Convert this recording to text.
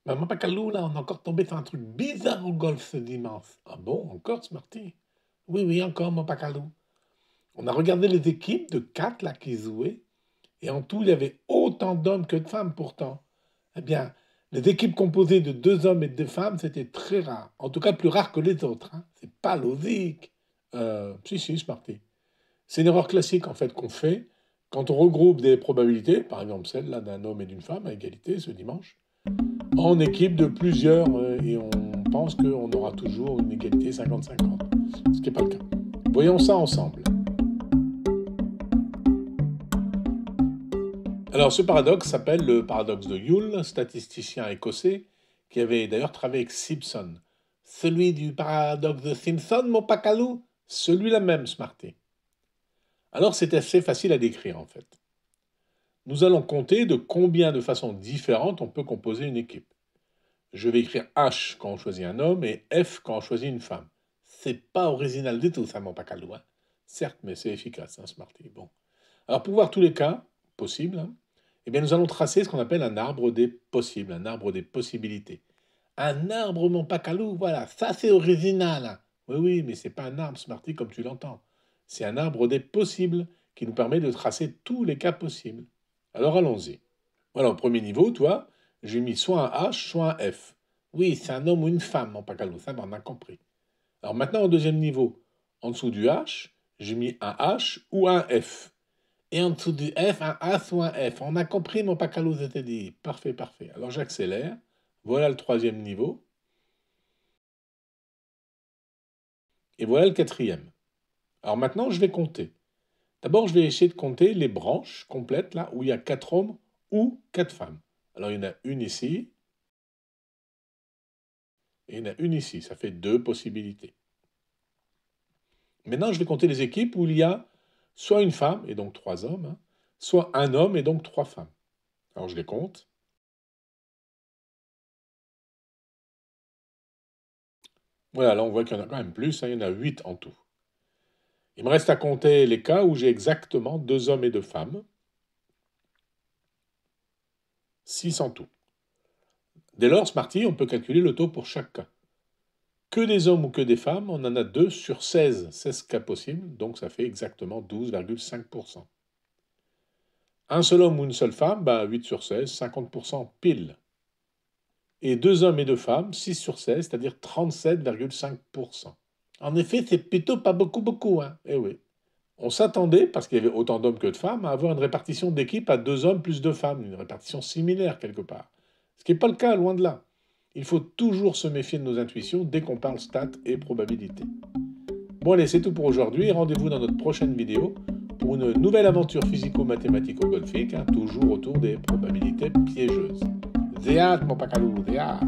Maman Pacalou, là, on est encore tombé sur un truc bizarre au golf ce dimanche. Ah bon, encore, Smarty? Oui, oui, encore, mon Pacalou. On a regardé les équipes de 4 là qui jouaient, et en tout, il y avait autant d'hommes que de femmes pourtant. Eh bien, les équipes composées de 2 hommes et de 2 femmes, c'était très rare. En tout cas, plus rare que les autres. Hein. C'est pas logique. Si, Smarty. C'est une erreur classique en fait qu'on fait quand on regroupe des probabilités, par exemple celle-là d'un homme et d'une femme à égalité ce dimanche, en équipe de plusieurs et on pense qu'on aura toujours une égalité 50-50, ce qui n'est pas le cas. Voyons ça ensemble. Alors ce paradoxe s'appelle le paradoxe de Yule, statisticien écossais, qui avait d'ailleurs travaillé avec Simpson. Celui du paradoxe de Simpson, mon pacalou? Celui-là même, Smarty. Alors c'est assez facile à décrire en fait. Nous allons compter de combien de façons différentes on peut composer une équipe. Je vais écrire H quand on choisit un homme et F quand on choisit une femme. C'est pas original du tout, ça, mon pacalou. Hein. Certes, mais c'est efficace, hein, Smarty. Bon. Alors, pour voir tous les cas possibles, hein, eh bien, nous allons tracer ce qu'on appelle un arbre des possibles, un arbre des possibilités. Un arbre, mon pacalou, voilà, ça c'est original. Hein. Oui, oui, mais c'est pas un arbre, Smarty, comme tu l'entends. C'est un arbre des possibles qui nous permet de tracer tous les cas possibles. Alors allons-y. Voilà, au premier niveau, toi, j'ai mis soit un H, soit un F. Oui, c'est un homme ou une femme, mon pacalou, ça, on a compris. Alors maintenant, au deuxième niveau, en dessous du H, j'ai mis un H ou un F. Et en dessous du F, un A ou un F. On a compris, mon pacalou, c'était dit. Parfait, parfait. Alors j'accélère. Voilà le troisième niveau. Et voilà le quatrième. Alors maintenant, je vais compter. D'abord, je vais essayer de compter les branches complètes, là, où il y a 4 hommes ou 4 femmes. Alors, il y en a une ici, et il y en a une ici. Ça fait 2 possibilités. Maintenant, je vais compter les équipes où il y a soit une femme, et donc 3 hommes, hein, soit un homme, et donc 3 femmes. Alors, je les compte. Voilà, là, on voit qu'il y en a quand même plus, hein, il y en a 8 en tout. Il me reste à compter les cas où j'ai exactement 2 hommes et 2 femmes. 6 en tout. Dès lors, Smarty, on peut calculer le taux pour chaque cas. Que des hommes ou que des femmes, on en a 2 sur 16. 16 cas possibles, donc ça fait exactement 12,5%. Un seul homme ou une seule femme, 8 sur 16, 50% pile. Et 2 hommes et 2 femmes, 6 sur 16, c'est-à-dire 37,5%. En effet, c'est plutôt pas beaucoup, hein. Eh oui. On s'attendait, parce qu'il y avait autant d'hommes que de femmes, à avoir une répartition d'équipe à 2 hommes plus 2 femmes, une répartition similaire quelque part. Ce qui n'est pas le cas, loin de là. Il faut toujours se méfier de nos intuitions dès qu'on parle stats et probabilités. Bon allez, c'est tout pour aujourd'hui. Rendez-vous dans notre prochaine vidéo pour une nouvelle aventure physico-mathématico-golfique, hein, toujours autour des probabilités piégeuses. Zéat, mon pacalou, zéat.